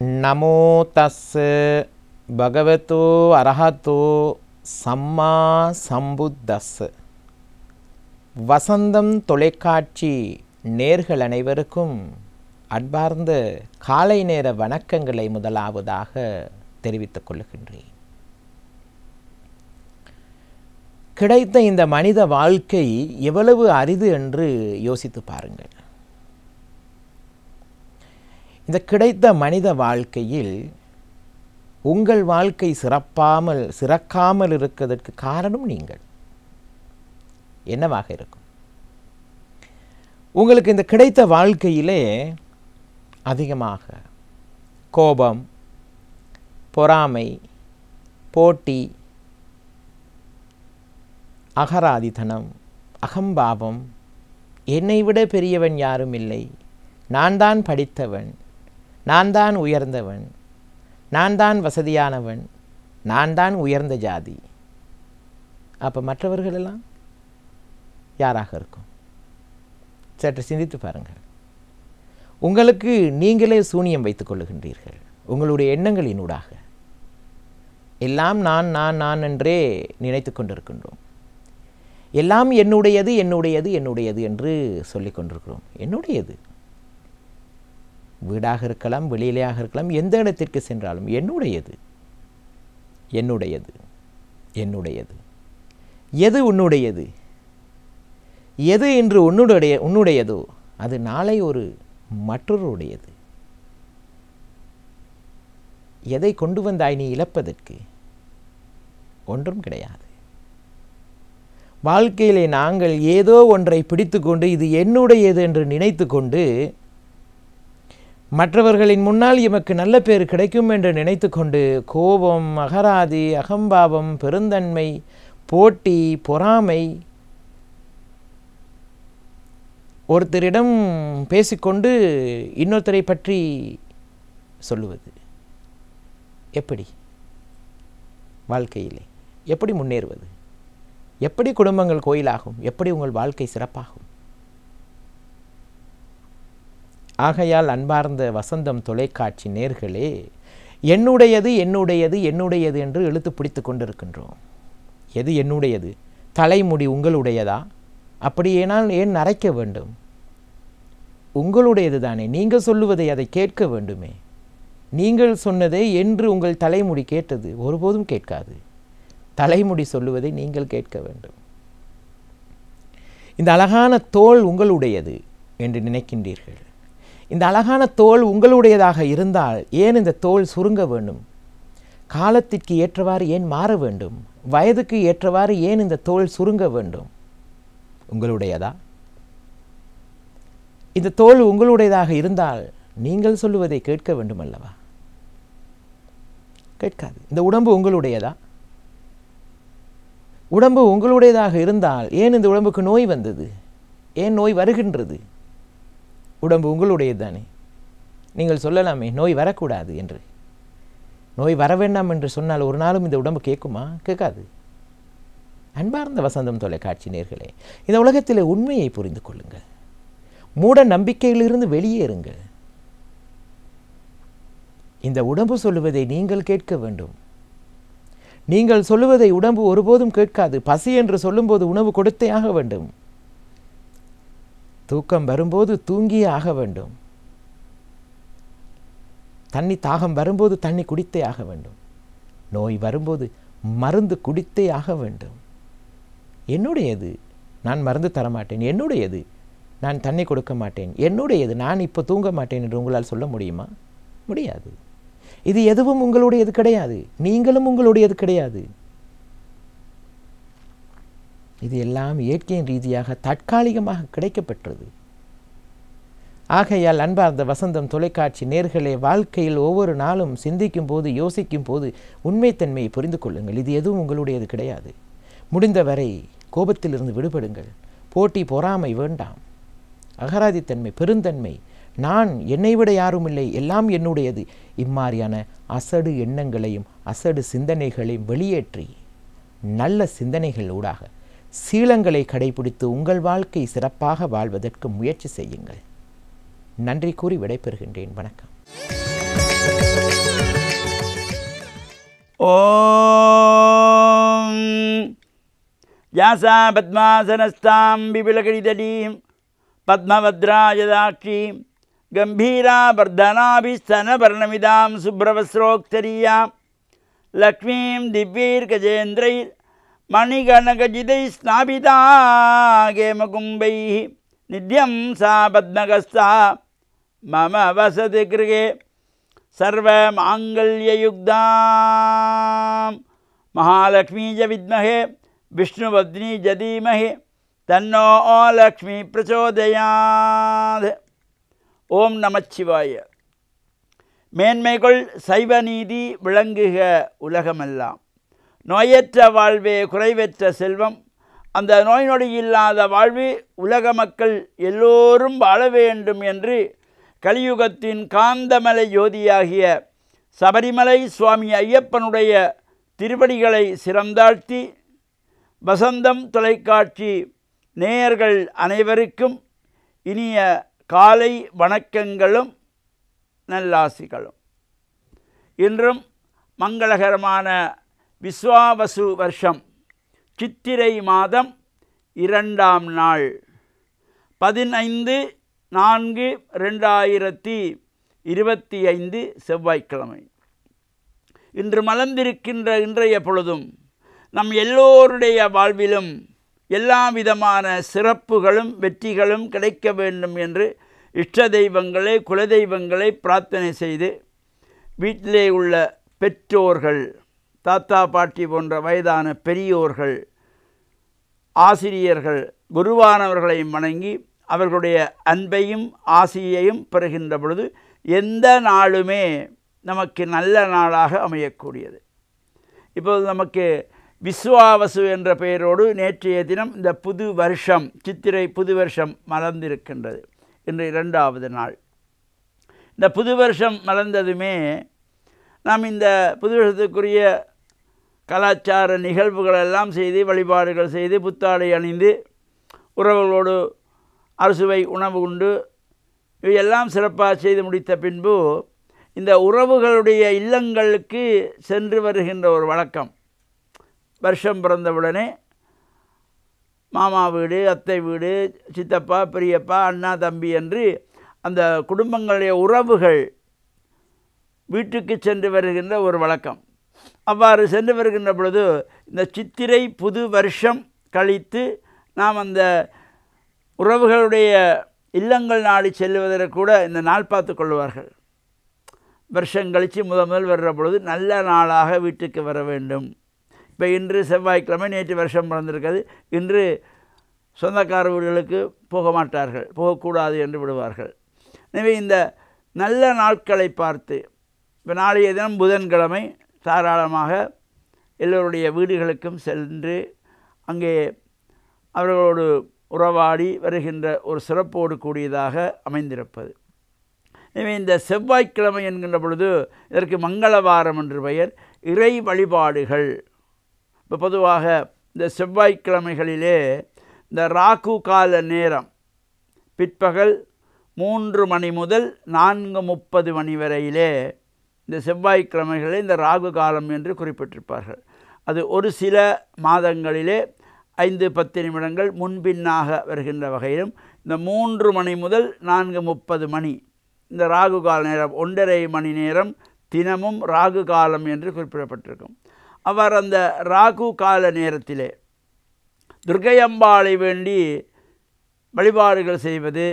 நமோ தஸ்ஸ பகவதோ அரஹதோ சம்மா சம்புத்தஸ்ஸ. வசந்தம் தொலைக்காட்சி நேர்கள் அனைவருக்கும் அன்பார்ந்த காலை நேர வணக்கங்களை முதலாவதாக தெரிவித்துக் கொள்கின்றேன். கிடைத்த இந்த மனித வாழ்க்கை எவ்வளவு அரிது என்று யோசித்து பாருங்கள். இந்த கிடைத்த மனித வாழ்க்கையில் உங்கள் வாழ்க்கை சிறக்காமல் இருக்கிறதற்கு காரணம் நீங்கள். என்னவாக இருக்கும்? உங்களுக்கு இந்த கிடைத்த வாழ்க்கையிலே அதிகமாக கோபம், பொறாமை, போட்டி, அகராதித்தனம், அகம்பாவம், என்னை விட பெரியவன் யாரும் இல்லை, நான் தான் படித்தவன், நான் தான் உயர்ந்தவன், நான் தான் வசதியானவன், நான் தான் உயர்ந்த ஜாதி. அப்போ மற்றவர்களெல்லாம் யாராக இருக்கும்? சற்று சிந்தித்து பாருங்கள். உங்களுக்கு நீங்களே சூனியம் வைத்துக் கொள்ளுகின்றீர்கள். உங்களுடைய எண்ணங்களினூடாக எல்லாம் நான் நான் நான் என்றே நினைத்து கொண்டிருக்கின்றோம். எல்லாம் என்னுடையது என்னுடையது என்னுடையது என்று சொல்லிக் கொண்டிருக்கிறோம். என்னுடையது வீடாக இருக்கலாம், வெளியிலேயாக இருக்கலாம், எந்த இடத்திற்கு சென்றாலும் என்னுடையது என்னுடையது என்னுடையது. எது உன்னுடையது? எது இன்று உன்னுடையதோ அது நாளை ஒரு மற்றொருடையது. எதை கொண்டு வந்தாய் நீ இழப்பதற்கு? ஒன்றும் கிடையாது. வாழ்க்கையிலே நாங்கள் ஏதோ ஒன்றை பிடித்து கொண்டு இது என்னுடையது என்று நினைத்து கொண்டு மற்றவர்களின் முன்னால் எமக்கு நல்ல பேர் கிடைக்கும் என்று நினைத்து கொண்டு கோபம், அகராதி, அகம்பாவம், பெருந்தன்மை, போட்டி, பொறாமை, ஒருத்தரிடம் பேசிக்கொண்டு இன்னொருத்தரை பற்றி சொல்லுவது. எப்படி வாழ்க்கையிலே எப்படி முன்னேறுவது? எப்படி குடும்பங்கள் கோயிலாகும்? எப்படி உங்கள் வாழ்க்கை சிறப்பாகும்? ஆகையால் அன்பார்ந்த வசந்தம் தொலைக்காட்சி நேர்களே, என்னுடையது என்னுடையது என்னுடையது என்று இழுத்து பிடித்து கொண்டிருக்கின்றோம். எது என்னுடையது? தலைமுடி உங்களுடையதா? அப்படியேனால் ஏன் நரைக்க வேண்டும்? உங்களுடையது தானே. நீங்கள் சொல்லுவதை அதை கேட்க வேண்டுமே. நீங்கள் சொன்னதை என்று உங்கள் தலைமுடி கேட்டது ஒருபோதும் கேட்காது. தலைமுடி சொல்லுவதை நீங்கள் கேட்க வேண்டும். இந்த அழகான தோல் உங்களுடையது என்று நினைக்கின்றீர்கள். இந்த அழகான தோல் உங்களுடையதாக இருந்தால் ஏன் இந்த தோல் சுருங்க வேண்டும்? காலத்திற்கு ஏற்றவாறு ஏன் மாற வேண்டும்? வயதுக்கு ஏற்றவாறு ஏன் இந்த தோல் சுருங்க வேண்டும்? உங்களுடையதா? இந்த தோல் உங்களுடையதாக இருந்தால் நீங்கள் சொல்லுவதை கேட்க வேண்டும் அல்லவா? கேட்காது. இந்த உடம்பு உங்களுடையதா? உடம்பு உங்களுடையதாக இருந்தால் ஏன் இந்த உடம்புக்கு நோய் வந்தது? ஏன் நோய் வருகின்றது? உடம்பு உங்களுடையது தானே. நீங்கள் சொல்லலாமே நோய் வரக்கூடாது என்று. நோய் வர வேண்டாம் என்று சொன்னால் ஒரு நாளும் இந்த உடம்பு கேட்குமா? கேட்காது. அன்பார்ந்த வசந்தம் தொலைக்காட்சி நேர்களே, இந்த உலகத்தில் உண்மையை புரிந்து கொள்ளுங்கள். மூட நம்பிக்கையிலிருந்து வெளியேறுங்கள். இந்த உடம்பு சொல்லுவதை நீங்கள் கேட்க வேண்டும். நீங்கள் சொல்லுவதை உடம்பு ஒருபோதும் கேட்காது. பசி என்று சொல்லும்போது உணவு கொடுத்தே ஆக வேண்டும். தூக்கம் வரும்போது தூங்கியே ஆக வேண்டும். தாகம் வரும்போது தண்ணி குடித்தே ஆக வேண்டும். நோய் வரும்போது மருந்து குடித்தே ஆக வேண்டும். என்னுடையது, நான் மருந்து தரமாட்டேன். என்னுடையது, நான் தண்ணி கொடுக்க மாட்டேன். என்னுடையது, நான் இப்போ தூங்க மாட்டேன் என்று உங்களால் சொல்ல முடியுமா? முடியாது. இது எதுவும் உங்களுடையது கிடையாது. நீங்களும் உங்களுடையது கிடையாது. இது எல்லாம் இயற்கையின் ரீதியாக தற்காலிகமாக கிடைக்கப்பெற்றது. ஆகையால் அன்பார்ந்த வசந்தம் தொலைக்காட்சி நேர்களே, வாழ்க்கையில் ஒவ்வொரு நாளும் சிந்திக்கும் போது, யோசிக்கும் போது உண்மைத்தன்மையை புரிந்து கொள்ளுங்கள். இது எதுவும் உங்களுடையது கிடையாது. முடிந்தவரை கோபத்திலிருந்து விடுபடுங்கள். போட்டி, பொறாமை வேண்டாம். அகராதித்தன்மை, பெருந்தன்மை, நான், என்னை விட யாரும் இல்லை, எல்லாம் என்னுடையது, இம்மாதிரியான அசடு எண்ணங்களையும் அசடு சிந்தனைகளையும் வெளியேற்றி நல்ல சிந்தனைகள் ஊடாக சீலங்களை கடைபிடித்து உங்கள் வாழ்க்கை சிறப்பாக வாழ்வதற்கு முயற்சி செய்யுங்கள். நன்றி கூறி விடைபெறுகின்றேன். வணக்கம். ஓம் யாசா பத்மாசனஸ்தாம் விபுலகிரிதடீம் பத்மவத்ராயதாட்சீம் கம்பீரா வர்தனாபிஸ்தனபர்ணமிதாம் சுப்ரவஸ்ரோக்தரியாம் லக்ஷ்மீம் திவ்யைர்கஜேந்திரைர் மணிகணகஜிதைः ஸ்நாபிதா கேமகும்பைः நித்யம் சா பத்மகஸ்தா மம வசதி கிருகே सर्वमाङ्गल्ययुक्तां महालक्ष्मी च विद्महे विष्णुपत्नी च धीमहि तन्नो लक्ष्मी प्रचोदयात्. ஓம் நமச்சிவாய. மேன்மைகள் சைவ நீதி விளங்குக உலகமெல்லாம். நோயற்ற வாழ்வே குறைவற்ற செல்வம். அந்த நோய் நொடி இல்லாத வாழ்வு உலக மக்கள் எல்லோரும் வாழ வேண்டும் என்று கலியுகத்தின் காந்தமலை ஜோதியாகிய சபரிமலை சுவாமி ஐயப்பனுடைய திருவடிகளை சிறந்தாழ்த்தி வசந்தம் தொலைக்காட்சி நேயர்கள் அனைவருக்கும் இனிய காலை வணக்கங்களும் நல்லாசிகளும். இன்றும் மங்களகரமான விஸ்வாவசு வருஷம் சித்திரை மாதம் 2ஆம் நாள் 15/4/2025 செவ்வாய்க்கிழமை. இன்று மலர்ந்திருக்கின்ற இன்றைய பொழுதும் நம் எல்லோருடைய வாழ்விலும் எல்லா விதமான சிறப்புகளும் வெற்றிகளும் கிடைக்க வேண்டும் என்று இஷ்ட தெய்வங்களை குலதெய்வங்களை பிரார்த்தனை செய்து வீட்டிலே உள்ள பெற்றோர்கள், தாத்தா பாட்டி போன்ற வயதான பெரியோர்கள், ஆசிரியர்கள், குருவானவர்களை வணங்கி அவர்களுடைய அன்பையும் ஆசியையும் பெறுகின்ற பொழுது எந்த நாளுமே நமக்கு நல்ல நாளாக அமையக்கூடியது. இப்போது நமக்கு விஸ்வாவசு என்ற பெயரோடு நேற்றைய தினம் இந்த புது வருஷம் சித்திரை புது வருஷம் மலர்ந்திருக்கின்றது. இன்று 2வது நாள். இந்த புது வருஷம் மலர்ந்ததுமே நாம் இந்த புது வருஷத்துக்குரிய கலாச்சார நிகழ்வுகளெல்லாம் செய்து வழிபாடுகள் செய்து புத்தாடை அணிந்து உறவுகளோடு அறுசுவை உணவு உண்டு இவையெல்லாம் சிறப்பாக செய்து முடித்த பின்பு இந்த உறவுகளுடைய இல்லங்களுக்கு சென்று வருகின்ற ஒரு வழக்கம். வருஷம் பிறந்தவுடனே மாமா வீடு, அத்தை வீடு, சித்தப்பா, பெரியப்பா, அண்ணா, தம்பி என்று அந்த குடும்பங்களுடைய உறவுகள் வீட்டுக்கு சென்று வருகின்ற ஒரு வழக்கம். அவ்வாறு சென்று வருகின்ற பொழுது இந்த சித்திரை புது வருஷம் கழித்து நாம் அந்த உறவுகளுடைய இல்லங்கள் நாடி செல்வதற்கு கூட இந்த நாள் பார்த்து கொள்வார்கள். வருஷம் கழித்து முதல் வர்ற பொழுது நல்ல நாளாக வீட்டுக்கு வர வேண்டும். இப்போ இன்று செவ்வாய்க்கிழமை, நேற்று வருஷம் பிறந்திருக்கிறது. இன்று சொந்தக்கார வீடுகளுக்கு போக மாட்டார்கள், போகக்கூடாது என்று விடுவார்கள். எனவே இந்த நல்ல நாட்களை பார்த்து இப்போ நாளைய தினம் புதன்கிழமை தாராளமாக எல்லோருடைய வீடுகளுக்கும் சென்று அங்கே அவர்களோடு உறவாடி வருகின்ற ஒரு சிறப்போடு கூடியதாக அமைந்திருப்பது. எனவே இந்த செவ்வாய்க்கிழமை என்கின்ற பொழுது இதற்கு மங்களவாரம் என்று பெயர். இறை வழிபாடுகள் இப்போ பொதுவாக இந்த செவ்வாய்க்கிழமைகளிலே இந்த ராகு கால நேரம் பிற்பகல் 3 மணி முதல் 4:30 மணி வரையிலே இந்த செவ்வாய்க்கிழமைகளில் இந்த ராகு காலம் என்று குறிப்பிட்டிருப்பார்கள். அது ஒரு சில மாதங்களிலே 5-10 நிமிடங்கள் முன்பின்னாக வருகின்ற வகையிலும் இந்த 3 மணி முதல் 4:30 மணி இந்த ராகு கால நேரம் 1.5 மணி நேரம் தினமும் ராகு காலம் என்று குறிப்பிடப்பட்டிருக்கும். அவர் அந்த ராகு கால நேரத்திலே துர்க்கையம்பாளை வேண்டி வழிபாடுகள் செய்வது,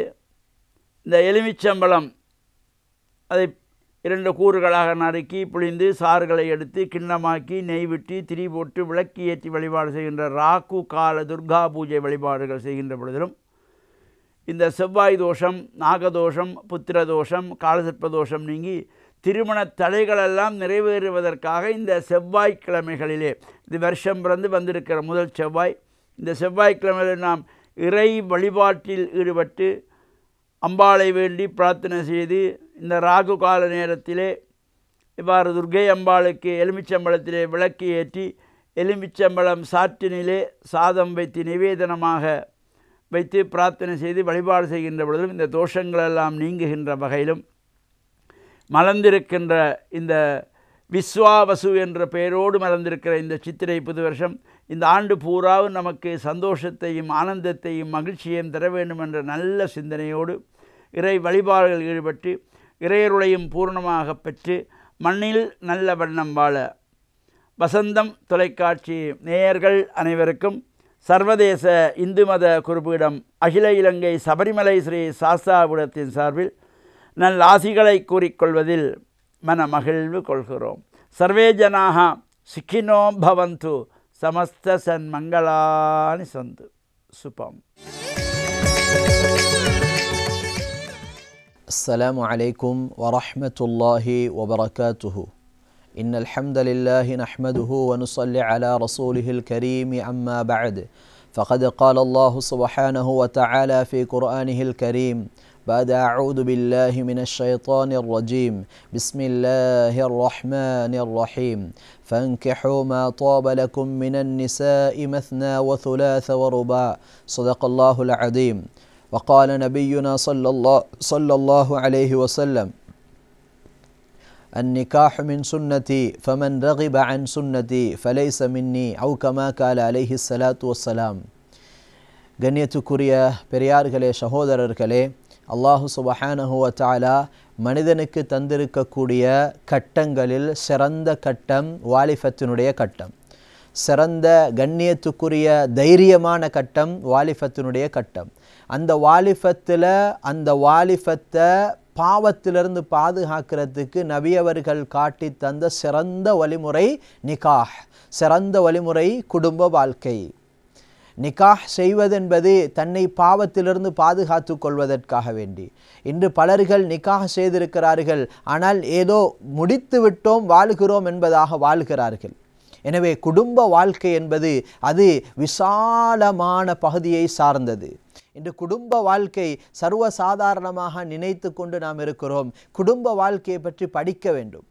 இந்த எலுமிச்சம்பழம் அதை 2 கூறுகளாக நறுக்கி புளிந்து சாறுகளை எடுத்து கிண்ணமாக்கி நெய் விட்டு திரி போட்டு விளக்கு ஏற்றி வழிபாடு செய்கின்ற ராகு கால துர்கா பூஜை வழிபாடுகள் செய்கின்ற பொழுதிலும் இந்த செவ்வாய் தோஷம், நாகதோஷம், புத்திர தோஷம், காலசர்ப்ப தோஷம் நீங்கி திருமண தடைகளெல்லாம் நிறைவேறுவதற்காக இந்த செவ்வாய்க்கிழமைகளிலே இது வருஷம் பிறந்து வந்திருக்கிற முதல் செவ்வாய், இந்த செவ்வாய்க்கிழமையில் நாம் இறை வழிபாட்டில் ஈடுபட்டு அம்பாளை வேண்டி பிரார்த்தனை செய்து இந்த ராகு கால நேரத்திலே இவ்வாறு துர்க்கை அம்பாளுக்கு எலுமிச்சம்பழத்திலே விளக்கு ஏற்றி எலுமிச்சம்பழம் சாற்றினிலே சாதம் வைத்து நிவேதனமாக வைத்து பிரார்த்தனை செய்து வழிபாடு செய்கின்ற பொழுதும் இந்த தோஷங்களெல்லாம் நீங்குகின்ற வகையிலும் மலர்ந்திருக்கின்ற இந்த விஸ்வாவசு என்ற பெயரோடு மலர்ந்திருக்கிற இந்த சித்திரை புது வருஷம் இந்த ஆண்டு பூராவும் நமக்கு சந்தோஷத்தையும் ஆனந்தத்தையும் மகிழ்ச்சியையும் தர வேண்டும் என்ற நல்ல சிந்தனையோடு இறை வழிபாடுகள் ஈடுபட்டு இறையருளையும் பூர்ணமாக பெற்று மண்ணில் நல்ல வண்ணம் வாழ வசந்தம் தொலைக்காட்சி நேயர்கள் அனைவருக்கும் சர்வதேச இந்து மத குருபீடம் அகில இலங்கை சபரிமலை ஸ்ரீ சாஸ்தாபுரத்தின் சார்பில் நல்லாசிகளை கூறிக்கொள்வதில் மனமகிழ்வு கொள்கிறோம். சர்வே ஜனாக சுகினோ பவந்து சமஸ்த சன்மங்களானி சந்து. சுபம். அஸ்ஸலாமு அலைக்கும் வரஹ்மத்துல்லாஹி வபரகாத்துஹு. إن الحمد لله نحمده ونصلي على رسوله الكريم أما بعد فقد قال الله سبحانه وتعالى في قرآنه الكريم بعد أعوذ بالله من الشيطان الرجيم بسم الله الرحمن الرحيم فانكحوا ما طاب لكم من النساء مثنى وثلاث ورباع صدق الله العظيم. وقال نبينا صلى الله عليه وسلم النكاح من سنتي فمن رغب عن سنتي فليس مني أو كما قال عليه الصلاة والسلام. கண்ணியத்துக்குரிய பெரியார்களே சகோதரர்களே, அல்லாஹு சுப்ஹானஹு வ தஆலா மனிதனுக்கு தந்திருக்கக்கூடிய கட்டங்களில் சிறந்த கட்டம் வாலிபத்தினுடைய கட்டம். சிறந்த கண்ணியத்துக்குரிய தைரியமான கட்டம் வாலிபத்தினுடைய கட்டம். அந்த வாலிபத்தை பாவத்திலிருந்து பாதுகாக்கிறதுக்கு நபியவர்கள் காட்டி தந்த சிறந்த வழிமுறை நிகாஹ், சிறந்த வழிமுறை குடும்ப வாழ்க்கை. நிகாஹ் செய்வதென்பது தன்னை பாவத்திலிருந்து பாதுகாத்து கொள்வதற்காக வேண்டி. இன்று பலர்கள் நிகாஹ் செய்திருக்கிறார்கள், ஆனால் ஏதோ முடித்து விட்டோம் வாழ்கிறோம் என்பதாக வாழ்கிறார்கள். எனவே குடும்ப வாழ்க்கை என்பது அது விசாலமான பகுதியை சார்ந்தது. இன்று குடும்ப வாழ்க்கை சர்வசாதாரணமாக நினைத்து கொண்டு நாம் இருக்கிறோம். குடும்ப வாழ்க்கையை பற்றி படிக்க வேண்டும்.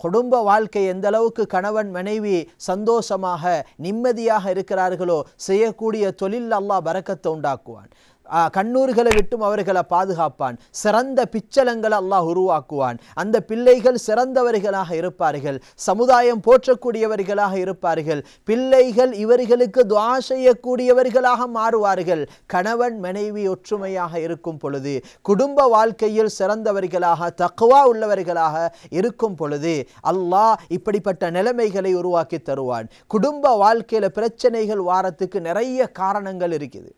குடும்ப வாழ்க்கை எந்த அளவுக்கு கணவன் மனைவி சந்தோஷமாக நிம்மதியாக இருக்கிறார்களோ செய்யக்கூடிய தொழில் அல்லாஹ் பரக்கத்தை உண்டாக்குவான். கண்ணூர்களை விட்டும் அவர்களை பாதுகாப்பான். சிறந்த பிச்சலங்களை அல்லாஹ் உருவாக்குவான். அந்த பிள்ளைகள் சிறந்தவர்களாக இருப்பார்கள், சமுதாயம் போற்றக்கூடியவர்களாக இருப்பார்கள். பிள்ளைகள் இவர்களுக்கு துஆ செய்யக்கூடியவர்களாக மாறுவார்கள். கணவன் மனைவி ஒற்றுமையாக இருக்கும் பொழுது, குடும்ப வாழ்க்கையில் சிறந்தவர்களாக தக்வா உள்ளவர்களாக இருக்கும் பொழுது அல்லாஹ் இப்படிப்பட்ட நிலைமைகளை உருவாக்கி தருவான். குடும்ப வாழ்க்கையில பிரச்சனைகள் வாரத்துக்கு நிறைய காரணங்கள் இருக்குது.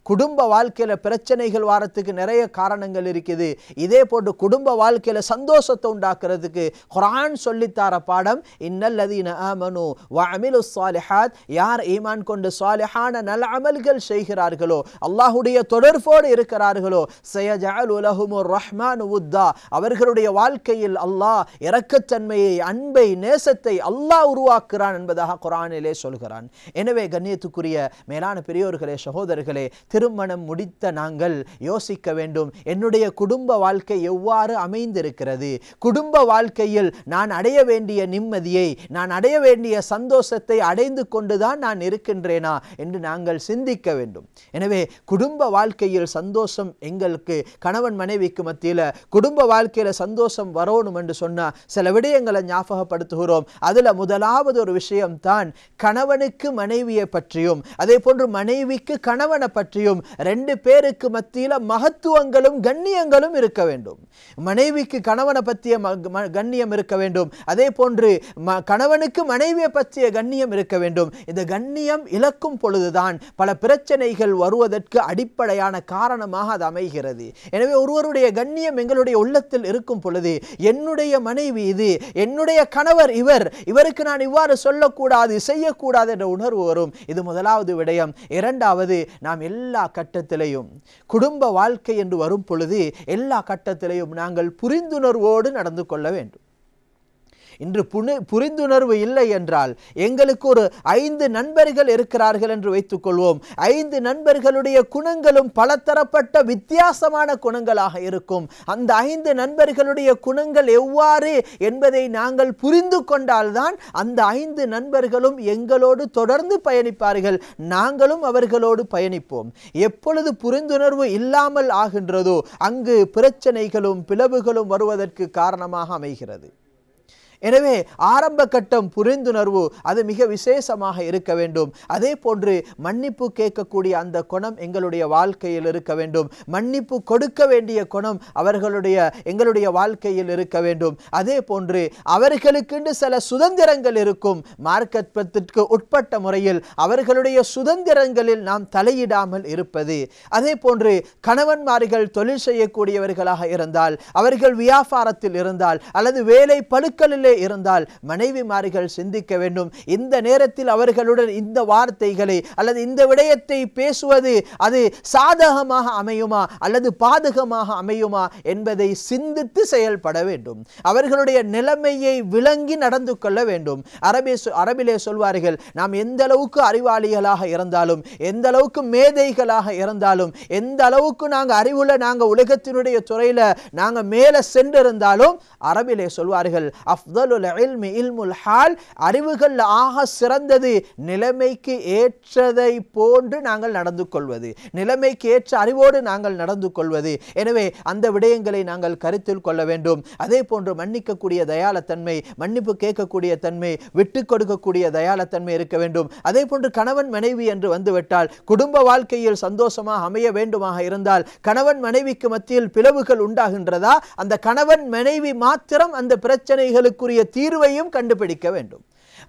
குடும்ப வாழ்க்கையில பிரச்சனைகள் வாரத்துக்கு நிறைய காரணங்கள் இருக்குது. இதே போன்று குடும்ப வாழ்க்கையில சந்தோஷத்தை உண்டாக்குறதுக்கு குர்ஆன் சொல்லித்தார பாடம் இன்னல்லதீன ஆமனு வஅமிலுஸ் ஸாலிஹாத், யார் ஈமான் கொண்டு சாலிஹான நல்ல அமல்கள் செய்கிறார்களோ, அல்லாஹ்வுடைய தொடர்போடு இருக்கிறார்களோ, சயஜஅலு லஹுமுர் ரஹ்மானு வுத்தா, அவர்களுடைய வாழ்க்கையில் அல்லாஹ் இரக்கத்தன்மையை, அன்பை, நேசத்தை அல்லாஹ் உருவாக்குறான் என்பதாக குர்ஆனிலே சொல்கிறான். எனவே கண்ணியத்துக்குரிய மேலான பெரியோர்களே சகோதரர்களே, திருமணம் முடித்த நாங்கள் யோசிக்க வேண்டும், என்னுடைய குடும்ப வாழ்க்கை எவ்வாறு அமைந்திருக்கிறது? குடும்ப வாழ்க்கையில் நான் அடைய வேண்டிய நிம்மதியை, நான் அடைய வேண்டிய சந்தோஷத்தை அடைந்து கொண்டுதான் நான் இருக்கின்றேனா என்று நாங்கள் சிந்திக்க வேண்டும். எனவே குடும்ப வாழ்க்கையில் சந்தோஷம், எங்களுக்கு கணவன் மனைவிக்கு மத்தியில் குடும்ப வாழ்க்கையில சந்தோஷம் வரணும் என்று சொன்னா சில விடயங்களை ஞாபகப்படுத்துகிறோம். அதுல முதலாவது ஒரு விஷயம் தான் கணவனுக்கு மனைவியை பற்றியும், அதே போன்று மனைவிக்கு கணவனை பற்றியும் ரெண்டு பேருக்கு மத்தியில மகத்துவங்களும் கண்ணியங்களும் இருக்க வேண்டும். மனைவிக்கு கணவனை பற்றிய கண்ணியம் இருக்க வேண்டும், அதே போன்று கணவனுக்கு மனைவியை பற்றிய கண்ணியம் இருக்க வேண்டும். இந்த கண்ணியம் இழக்கும் பொழுதுதான் பல பிரச்சனைகள் வருவதற்கு அடிப்படையான காரணமாக அது அமைகிறது. எனவே ஒருவருடைய கண்ணியம் எங்களுடைய உள்ளத்தில் இருக்கும் பொழுது, என்னுடைய மனைவி இது, என்னுடைய கணவர் இவருக்கு நான் இவ்வாறு சொல்லக்கூடாது, செய்யக்கூடாது என்ற உணர்வு வரும். இது முதலாவது விடயம். இரண்டாவது, நாம் எல்லா கட்டத்திலையும் குடும்ப வாழ்க்கை என்று வரும் பொழுது எல்லா கட்டத்திலையும் நாங்கள் புரிந்துணர்வோடு நடந்து கொள்ள வேண்டும். இன்று புரிந்துணர்வு இல்லை என்றால், எங்களுக்கு ஒரு 5 நண்பர்கள் இருக்கிறார்கள் என்று வைத்துக் கொள்வோம். 5 நண்பர்களுடைய குணங்களும் பலதரப்பட்ட வித்தியாசமான குணங்களாக இருக்கும். அந்த 5 நண்பர்களுடைய குணங்கள் எவ்வாறு என்பதை நாங்கள் புரிந்து கொண்டால்தான் அந்த 5 நண்பர்களும் எங்களோடு தொடர்ந்து பயணிப்பார்கள், நாங்களும் அவர்களோடு பயணிப்போம். எப்பொழுது புரிந்துணர்வு இல்லாமல் ஆகின்றதோ அங்கு பிரச்சனைகளும் பிளவுகளும் வருவதற்கு காரணமாக அமைகிறது. எனவே ஆரம்ப கட்டம் புரிந்துணர்வு அது மிக விசேஷமாக இருக்க வேண்டும். அதே போன்று மன்னிப்பு கேட்கக்கூடிய அந்த குணம் எங்களுடைய வாழ்க்கையில் இருக்க வேண்டும். மன்னிப்பு கொடுக்க வேண்டிய குணம் எங்களுடைய வாழ்க்கையில் இருக்க வேண்டும். அதே போன்று அவர்களுக்கென்று சில சுதந்திரங்கள் இருக்கும். மார்க்கத்திற்கு உட்பட்ட முறையில் அவர்களுடைய சுதந்திரங்களில் நாம் தலையிடாமல் இருப்பது. அதே போன்று கணவன்மார்கள் தொழில் செய்யக்கூடியவர்களாக இருந்தால், அவர்கள் வியாபாரத்தில் இருந்தால் அல்லது வேலை பளுக்களில் இருந்தால், மனைவிமார்கள் சிந்திக்க வேண்டும், இந்த நேரத்தில் அவர்களுடன் இந்த வார்த்தைகளை அல்லது இந்த விடயத்தை பேசுவது அது சாதகமாக அமையுமா அல்லது பாதகமாக அமையுமா என்பதை சிந்தித்து செயல்பட வேண்டும். அவர்களுடைய நிலைமையை விளங்கி நடந்து கொள்ள வேண்டும். அரபிலே சொல்வார்கள், நாம் எந்த அளவுக்கு அறிவாளிகளாக இருந்தாலும், எந்த அளவுக்கு மேதைகளாக இருந்தாலும், எந்த அளவுக்கு நாங்கள் உலகத்தினுடைய துறையில நாங்கள் மேலே சென்றிருந்தாலும், அரபிலே சொல்வார்கள், அறிவுகள் ஆக சிறந்தது நிலைமைக்கு ஏற்றதை போன்று நாங்கள் நடந்து கொள்வது, நிலைமைக்கு ஏற்ற அறிவோடு நாங்கள் நடந்து கொள்வது. எனவே அந்த விடயங்களை நாங்கள் கருத்தில் கொள்ள வேண்டும். அதே போன்று மன்னிக்கக்கூடிய தயாளத்தன்மை, மன்னிப்பு கேட்கக்கூடிய தன்மை, விட்டு கொடுக்கக்கூடிய தயாளத்தன்மை இருக்க வேண்டும். அதே போன்று கணவன் மனைவி என்று வந்துவிட்டால், குடும்ப வாழ்க்கையில் சந்தோஷமாக அமைய வேண்டுமாக இருந்தால், கணவன் மனைவிக்கு மத்தியில் பிளவுகள் உண்டாகின்றதா, அந்த கணவன் மனைவி மாத்திரம் அந்த பிரச்சனைகளுக்குரிய தீர்வையும் கண்டுபிடிக்க வேண்டும்.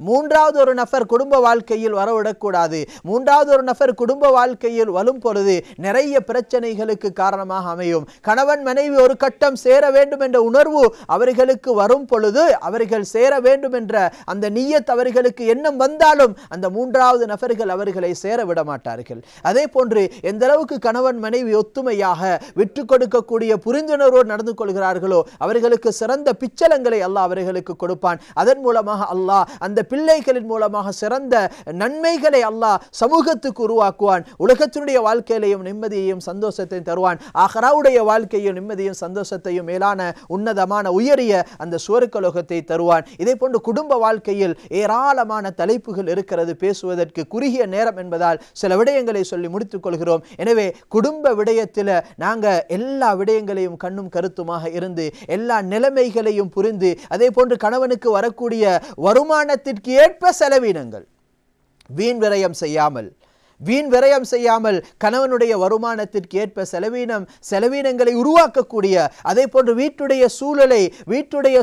மூன்றாவது ஒரு நபர் குடும்ப வாழ்க்கையில் வரவிடக்கூடாது. மூன்றாவது ஒரு நபர் குடும்ப வாழ்க்கையில் வரும் பொழுது நிறைய பிரச்சனைகளுக்கு காரணமாக அமையும். கணவன் மனைவி ஒரு கட்டம் சேர வேண்டும் என்ற உணர்வு அவர்களுக்கு வரும் பொழுது, அவர்கள் சேர வேண்டும் என்ற அந்த நியத் அவர்களுக்கு எண்ணம் வந்தாலும் அந்த மூன்றாவது நபர்கள் அவர்களை சேர விட மாட்டார்கள். அதே போன்று எந்த அளவுக்கு கணவன் மனைவி ஒத்துமையாக விட்டு கொடுக்கக்கூடிய புரிந்துணர்வோடு நடந்து கொள்கிறார்களோ அவர்களுக்கு சிறந்த பிச்சலங்களை அல்லாஹ் அவர்களுக்கு கொடுப்பான். அதன் மூலமாக அல்லாஹ் அந்த பிள்ளைகளின் மூலமாக சிறந்த நன்மைகளை அல்லாஹ் சமூகத்துக்கு உருவாக்குவான். உலகத்தினுடைய வாழ்க்கையிலையும் நிம்மதியையும் சந்தோஷத்தையும் தருவான். ஆഖിറவுடைய வாழ்க்கையும் நிம்மதியும் சந்தோஷத்தையும் மேலான உன்னதமான உயரிய அந்த சுவர்க்கலோகத்தை தருவான். இதே போன்று குடும்ப வாழ்க்கையில் ஏராளமான தலைப்புகள் இருக்கிறது பேசுவதற்கு, குறுகிய நேரம் என்பதால் சில விடயங்களை சொல்லி முடித்துக் கொள்கிறோம். எனவே குடும்ப விடயத்தில் நாங்கள் எல்லா விடயங்களையும் கண்ணும் கருத்துமாக இருந்து எல்லா நிலைமைகளையும் புரிந்து, அதே போன்று கணவனுக்கு வரக்கூடிய வருமானத்திற்கு ஏற்ப செலவினங்கள் வீண் விரயம் செய்யாமல் கணவனுடைய வருமானத்திற்கு ஏற்ப செலவீனங்களை உருவாக்கக்கூடிய, அதே போன்று வீட்டுடைய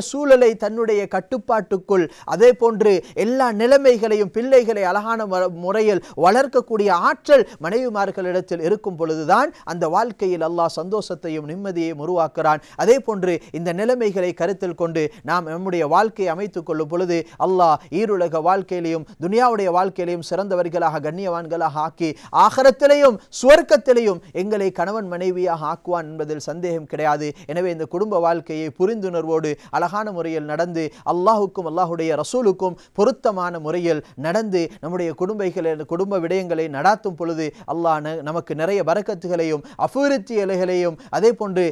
சூழலை தன்னுடைய கட்டுப்பாட்டுக்குள், அதே போன்று எல்லா நிலைமைகளையும் பிள்ளைகளை அழகான முறையில் வளர்க்கக்கூடிய ஆற்றல் மனைவிமார்களிடத்தில் இருக்கும் பொழுதுதான் அந்த வாழ்க்கையில் அல்லாஹ் சந்தோஷத்தையும் நிம்மதியையும் உருவாக்குறான். அதே போன்று இந்த நிலைமைகளை கருத்தில் கொண்டு நாம் நம்முடைய வாழ்க்கையை அமைத்துக் கொள்ளும் பொழுது அல்லாஹ் ஈருலக வாழ்க்கையிலையும் துனியாவுடைய வாழ்க்கையிலையும் சிறந்தவர்களாக கண்ணியவான்களாக ஆக்கி ஆகிரத்திலேயும் சுவர்க்கத்திலேயும் எங்களை கணவன் மனைவியாக ஆக்குவான் என்பதில் சந்தேகம் கிடையாது. எனவே இந்த குடும்ப வாழ்க்கையை புரிந்துணர்வோடு அழகான முறையில் நடந்து அல்லாஹுக்கும் அல்லாஹுடைய ரசூலுக்கும் பொருத்தமான முறையில் நடந்து நம்முடைய குடும்ப விடயங்களை நடாத்தும் பொழுது அல்லாஹ் நமக்கு நிறைய பரக்கத்துகளையும் அபிவிருத்திகளையும் அதே போன்று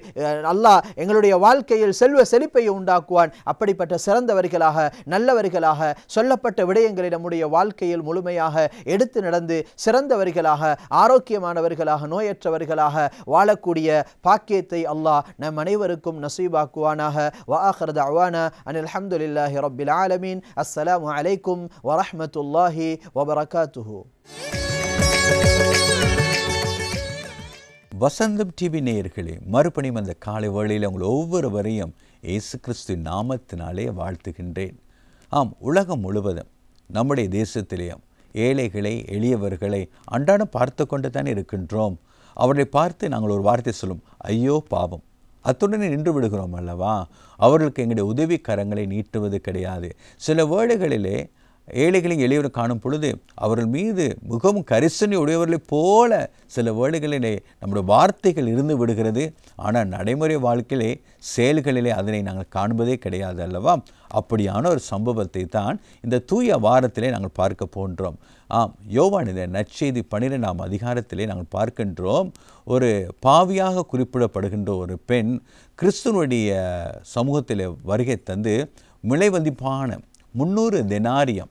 அல்லாஹ் எங்களுடைய வாழ்க்கையில் செல்வ செழிப்பை உண்டாக்குவான். அப்படிப்பட்ட சிறந்தவர்களாக நல்லவர்களாக சொல்லப்பட்ட விடயங்களை நம்முடைய வாழ்க்கையில் முழுமையாக எடுத்து நடந்து சிறந்தவர்களாக ஆரோக்கியமானவர்களாக நோயற்றவர்களாக வாழக்கூடிய பாக்கியத்தை அல்லாஹ் நம் அனைவருக்கும் நசீபாக்குவானாக. வஆகிரு தஅவானா அனில் ஹம்துலில்லாஹி ரப்பில் ஆலமீன். அஸ்ஸலாமு அலைக்கும் வரஹ்மத்துல்லாஹி வபரகாத்துஹு. வசந்தம் டிவி நேயர்களே, மறுபடியும் அந்த காலை வேளையில் உங்கள் ஒவ்வொருவரையும் இயேசு கிறிஸ்து நாமத்தினாலே வாழ்த்துகின்றேன். ஆம், உலகம் முழுவதும் நம்முடைய தேசத்திலேயும் ஏழைகளை எளியவர்களை அன்றாடம் பார்த்து கொண்டு தான் இருக்கின்றோம். அவர்களை பார்த்து நாங்கள் ஒரு வார்த்தை சொல்லும், ஐயோ பாவம், அத்துடனே நின்று விடுகிறோம் அல்லவா? அவர்களுக்கு எங்களுடைய உதவி கரங்களை நீட்டுவது கிடையாது. சில வேளைகளிலே ஏழைகளை எளியவரை காணும் பொழுது அவர்கள் மீது மிகவும் கரிசனை உடையவர்களைப் போல சில வேளைகளிலே நம்முடைய வார்த்தைகள் இருந்து விடுகிறது. ஆனால் நடைமுறை வாழ்க்கையிலே செயல்களிலே அதனை நாங்கள் காண்பதே கிடையாது அல்லவா? அப்படியான ஒரு சம்பவத்தை தான் இந்த தூய வாரத்திலே நாங்கள் பார்க்க போன்றோம். யோவானின் நற்செய்தி 12ஆம் அதிகாரத்திலே நாங்கள் பார்க்கின்றோம். ஒரு பாவியாக குறிப்பிடப்படுகின்ற ஒரு பெண் கிறிஸ்துவனுடைய சமூகத்தில் வருகை தந்து விலைமதிப்பான 300 தெனாரியம்,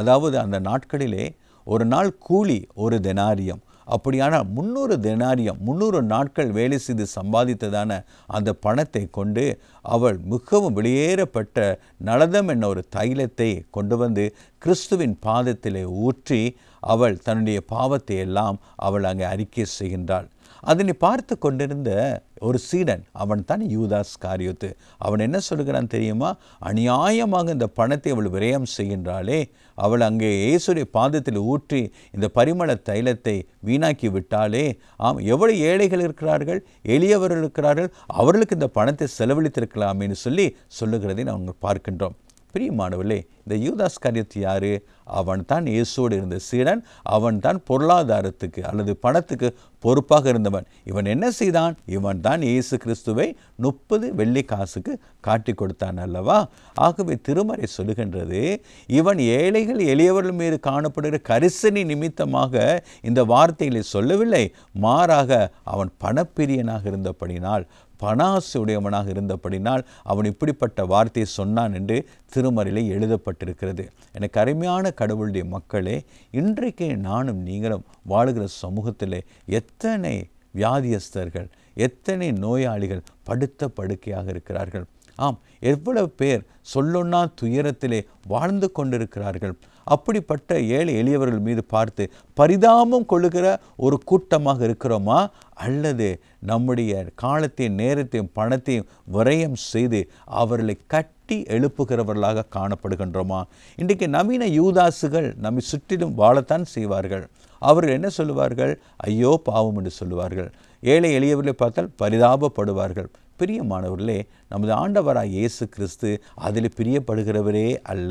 அதாவது அந்த நாட்களிலே ஒரு நாள் கூலி ஒரு தெனாரியம், அப்படியான 300 தெனாரியம் 300 நாட்கள் வேலை செய்து சம்பாதித்ததான அந்த பணத்தை கொண்டு அவள் மிகவும் வெளியேறப்பட்ட நலதம் என்ற ஒரு தைலத்தை கொண்டு வந்து கிறிஸ்துவின் பாதத்திலே ஊற்றி அவள் தன்னுடைய பாவத்தை எல்லாம் அவள் அங்கே அறிக்கை செய்கின்றாள். அதனை பார்த்து கொண்டிருந்த ஒரு சீடன், அவன் தான் யூதாஸ் காரியோத்து. அவன் என்ன சொல்கிறான் தெரியுமா? அநியாயமாக இந்த பணத்தை அவள் விரயம் செய்கின்றாளே, அவள் அங்கே இயேசுடைய பாதத்தில் ஊற்றி இந்த பரிமள தைலத்தை வீணாக்கி விட்டாளே. எவ்வளவு ஏழைகள் இருக்கிறார்கள், எளியவர்கள் இருக்கிறார்கள், அவர்களுக்கு இந்த பணத்தை செலவழித்திருக்கலாம் என்று சொல்லுகிறதை நாங்கள் பார்க்கின்றோம். பிரியமானவர்களே, இந்த யூதாஸ் காரியத்து யாரு? அவன் தான் இயேசுவோடு இருந்த சீடன். அவன் தான் பொருளாதாரத்துக்கு அல்லது பணத்துக்கு பொறுப்பாக இருந்தவன். இவன் என்ன செய்தான்? இவன் தான் இயேசு கிறிஸ்துவை 30 வெள்ளி காசுக்கு காட்டி கொடுத்தான் அல்லவா? ஆகவே திருமறை சொல்லுகின்றது, இவன் ஏழைகள் எளியவர்கள் மீது காணப்படுகிற கரிசனை நிமித்தமாக இந்த வார்த்தைகளை சொல்லவில்லை. மாறாக அவன் பணப்பிரியனாக இருந்தபடினால், பணாசை உடையவனாக இருந்தபடினால் அவன் இப்படிப்பட்ட வார்த்தையை சொன்னான் என்று திருமறையிலே எழுதப்பட்டிருக்கிறது. எனக்கு அருமையான கடவுளுடைய மக்களே, இன்றைக்கு நானும் நீங்களும் வாழுகிற சமூகத்திலே எத்தனை வியாதியஸ்தர்கள், எத்தனை நோயாளிகள் படுத்த படுக்கையாக இருக்கிறார்கள். எவ்வளவு பேர் சொல்லொன்னா துயரத்திலே வாழ்ந்து கொண்டிருக்கிறார்கள். அப்படிப்பட்ட ஏழை எளியவர்கள் மீது பார்த்து பரிதாபம் கொள்ளுகிற ஒரு கூட்டமாக இருக்கிறோமா? அல்லது நம்முடைய காலத்தையும் நேரத்தையும் பணத்தையும் விரயம் செய்து அவர்களை கட்டி எழுப்புகிறவர்களாக காணப்படுகின்றோமா? இன்றைக்கு நவீன யூதாசுகள் நம்மை சுற்றிலும் வாழத்தான் செய்வார்கள். அவர்கள் என்ன சொல்லுவார்கள்? ஐயோ பாவம் என்று சொல்லுவார்கள். ஏழை எளியவர்களை பார்த்தால் பரிதாபப்படுவார்கள். பிரியமானவர்களே, நமது ஆண்டவராய் இயேசு கிறிஸ்து அதில் பிரியப்படுகிறவரே அல்ல.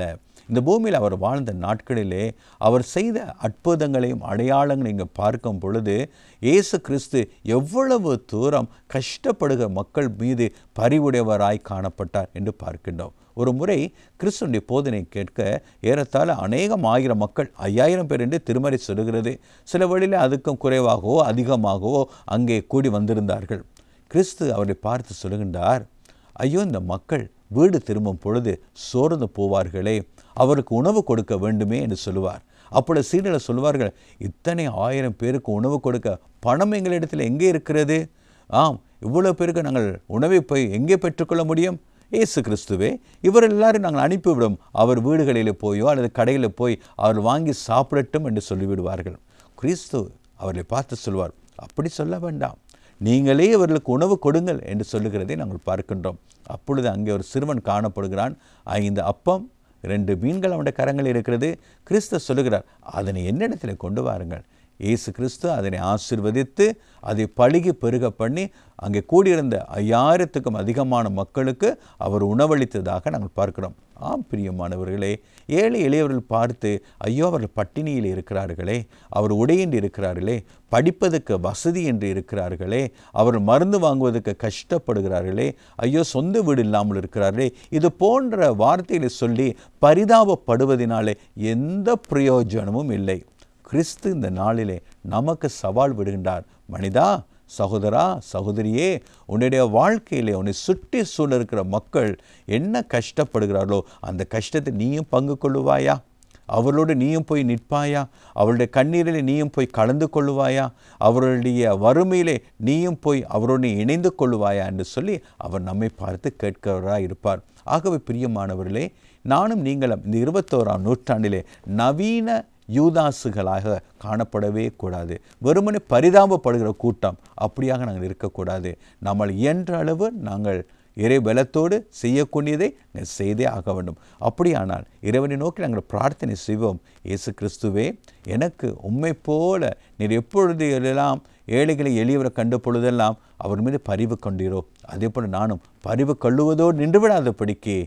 இந்த பூமியில் அவர் வாழ்ந்த நாட்களிலே அவர் செய்த அற்புதங்களையும் அடையாளங்களையும் இங்கே பார்க்கும் பொழுது இயேசு கிறிஸ்து எவ்வளவு தூரம் கஷ்டப்படுகிற மக்கள் மீது பரிவுடையவராய் காணப்பட்டார் என்று பார்க்கின்றோம். ஒரு முறை கிறிஸ்துவனுடைய போதனை கேட்க ஏறத்தாழ அநேகம் ஆயிரம் மக்கள், 5000 பேர் என்று திருமறை சொல்லுகிறது. சில வழியில் அதுக்கும் குறைவாகவோ அதிகமாகவோ அங்கே கூடி வந்திருந்தார்கள். கிறிஸ்து அவரை பார்த்து சொல்லுகின்றார், ஐயோ இந்த மக்கள் வீடு திரும்பும் பொழுது சோர்ந்து போவார்களே, அவருக்கு உணவு கொடுக்க வேண்டுமே என்று சொல்லுவார். அப்பொழுது சீடர்கள் சொல்வார்கள், இத்தனை 1000 பேருக்கு உணவு கொடுக்க பணம் எங்களிடத்தில் எங்கே இருக்கிறது? இவ்வளோ பேருக்கு நாங்கள் உணவை போய் எங்கே பெற்றுக்கொள்ள முடியும்? இயேசு கிறிஸ்துவே, இவர் எல்லாரும் நாங்கள் அனுப்பிவிடும், அவர் வீடுகளில் போயோ அல்லது கடையில் போய் அவர் வாங்கி சாப்பிடட்டும் என்று சொல்லிவிடுவார்கள். கிறிஸ்து அவர்களை பார்த்து சொல்வார், அப்படி சொல்ல வேண்டாம், நீங்களே அவர்களுக்கு உணவு கொடுங்கள் என்று சொல்லுகிறதை நாங்கள் பார்க்கின்றோம். அப்பொழுது அங்கே ஒரு சிறுவன் காணப்படுகிறான். 5 அப்பம் 2 மீன்கள் அவனுடைய கரங்களில் இருக்கிறது. கிறிஸ்து சொல்லுகிறார், அதனை என்னிடத்தில் கொண்டு வாருங்கள். இயேசு கிறிஸ்து அதனை ஆசீர்வதித்து அதை பழுகி பெருக பண்ணி அங்கே கூடியிருந்த 5000க்கும் அதிகமான மக்களுக்கு அவர் உணவளித்ததாக நாங்கள் பார்க்கிறோம். பிரியமானவர்களே, ஏழை எளியவர்கள் பார்த்து ஐயோ அவர்கள் பட்டினியில் இருக்கிறார்களே, அவர் உடையின்றி இருக்கிறார்களே, படிப்பதற்கு வசதி என்று இருக்கிறார்களே, அவர்கள் மருந்து வாங்குவதற்கு கஷ்டப்படுகிறார்களே, ஐயோ சொந்த வீடு இல்லாமல் இருக்கிறார்களே, இது போன்ற வார்த்தைகளை சொல்லி பரிதாபப்படுவதனாலே எந்த பிரயோஜனமும் இல்லை. கிறிஸ்து இந்த நாளிலே நமக்கு சவால் விடுகின்றார். மனிதா, சகோதரா, சகோதரியே, உன்னுடைய வாழ்க்கையிலே உன்னை சுற்றி சூழ இருக்கிற மக்கள் என்ன கஷ்டப்படுகிறார்களோ அந்த கஷ்டத்தை நீயும் பங்கு கொள்ளுவாயா? அவர்களோடு நீயும் போய் நிற்பாயா? அவருடைய கண்ணீரிலே நீயும் போய் கலந்து கொள்ளுவாயா? அவர்களுடைய வறுமையிலே நீயும் போய் அவரோடு இணைந்து கொள்ளுவாயா என்று சொல்லி அவர் நம்மை பார்த்து கேட்கிறவராக இருப்பார். ஆகவே பிரியமானவர்களே, நானும் நீங்களும் இந்த 21ஆம் நூற்றாண்டிலே நவீன யூதாசுகளாக காணப்படவே கூடாது. வெறுமனே பரிதாபப்படுகிற கூட்டம் அப்படியாக நாங்கள் இருக்கக்கூடாது. நம்மள் இயன்ற அளவு நாங்கள் இறை பலத்தோடு செய்யக்கூடியதை செய்தே ஆக வேண்டும். அப்படியானால் இறைவனை நோக்கி நாங்கள் பிரார்த்தனை செய்வோம். இயேசு கிறிஸ்துவே, எனக்கு உம்மை போல நீர் எப்பொழுது எல்லாம் ஏழைகளை எளியவரை கண்டு பொழுதெல்லாம் அவர் மீது பரிவு கொண்டீரோ, அதே போல் நானும் பரிவு கொள்ளுவதோடு நின்று விடாதபடிக்கு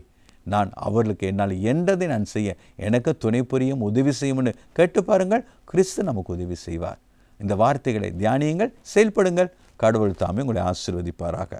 நான் அவர்களுக்கு என்னால் என்றதை நான் செய்ய எனக்கு துணை புரியும், உதவி செய்யும்னு கேட்டு பாருங்கள். கிறிஸ்து நமக்கு உதவி செய்வார். இந்த வார்த்தைகளை தியானியுங்கள், செயல்படுங்கள். கடவுள் தாமே உங்களை ஆசீர்வதிப்பாராக.